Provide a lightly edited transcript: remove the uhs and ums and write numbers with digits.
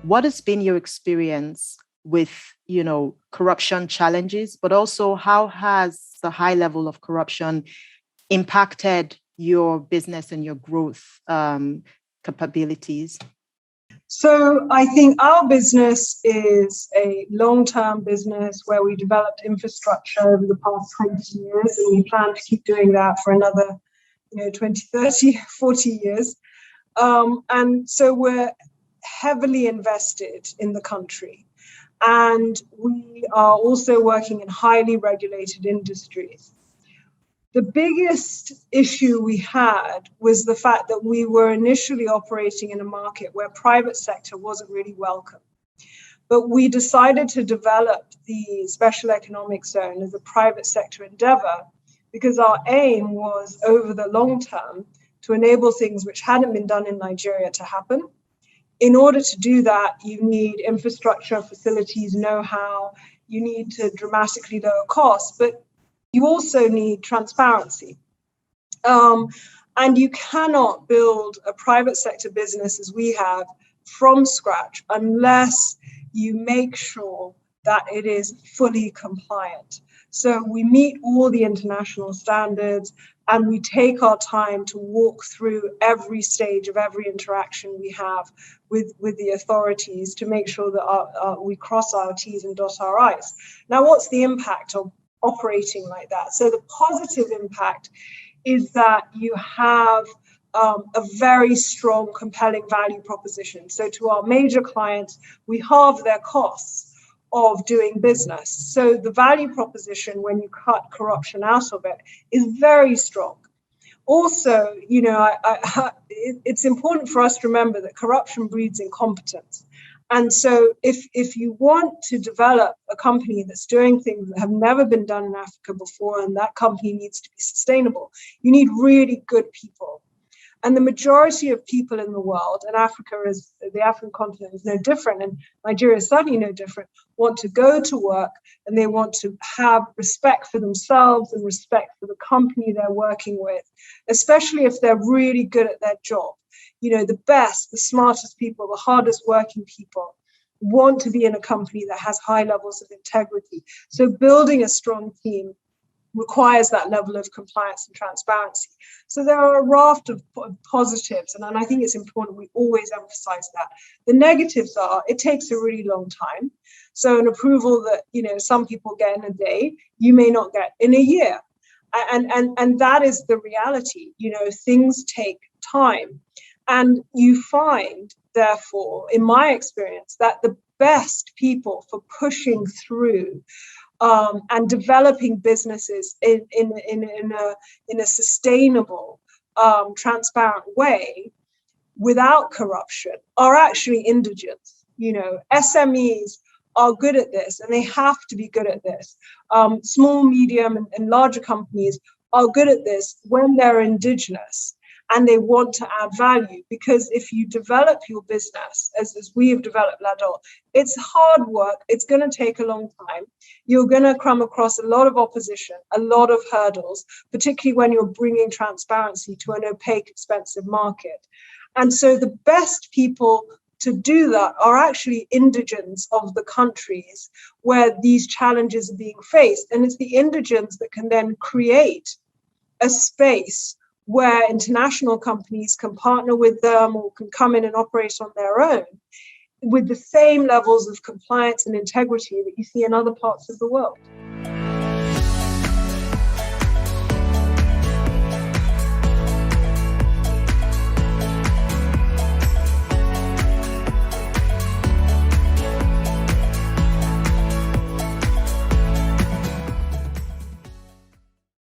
What has been your experience with, corruption challenges, but also how has the high level of corruption impacted your business and your growth capabilities? So I think our business is a long-term business where we developed infrastructure over the past 20 years, and we plan to keep doing that for another 20, 30, 40 years. And so we're heavily invested in the country. And we are also working in highly regulated industries. The biggest issue we had was the fact that we were initially operating in a market where private sector wasn't really welcome. But we decided to develop the special economic zone as a private sector endeavor because our aim was over the long term to enable things which hadn't been done in Nigeria to happen. In order to do that, you need infrastructure, facilities, know-how, you need to dramatically lower costs, but you also need transparency. And you cannot build a private sector business as we have from scratch unless you make sure that it is fully compliant. So we meet all the international standards and we take our time to walk through every stage of every interaction we have with the authorities to make sure that we cross our T's and dot our I's. Now, what's the impact of operating like that? So the positive impact is that you have a very strong, compelling value proposition. So to our major clients, we halve their costs of doing business. So the value proposition, when you cut corruption out of it, is very strong. Also, it's important for us to remember that corruption breeds incompetence. And so if you want to develop a company that's doing things that have never been done in Africa before, and that company needs to be sustainable, you need really good people. And the majority of people in the world, and the African continent is no different, and Nigeria is certainly no different, want to go to work and they want to have respect for themselves and respect for the company they're working with, especially if they're really good at their job. The best, the smartest people, the hardest working people want to be in a company that has high levels of integrity. So building a strong team requires that level of compliance and transparency. So there are a raft of positives, and I think it's important we always emphasize that. The negatives are it takes a really long time. So an approval that some people get in a day, you may not get in a year. And that is the reality. Things take time. And you find, therefore, in my experience, that the best people for pushing through and developing businesses in a sustainable, transparent way without corruption are actually indigents. SMEs are good at this, and they have to be good at this. Small, medium, and larger companies are good at this when they're indigenous and they want to add value. Because if you develop your business, as we have developed Ladol, it's hard work. It's going to take a long time. You're going to come across a lot of opposition, a lot of hurdles, particularly when you're bringing transparency to an opaque, expensive market. And so the best people to do that are actually indigents of the countries where these challenges are being faced. And it's the indigents that can then create a space where international companies can partner with them or can come in and operate on their own with the same levels of compliance and integrity that you see in other parts of the world.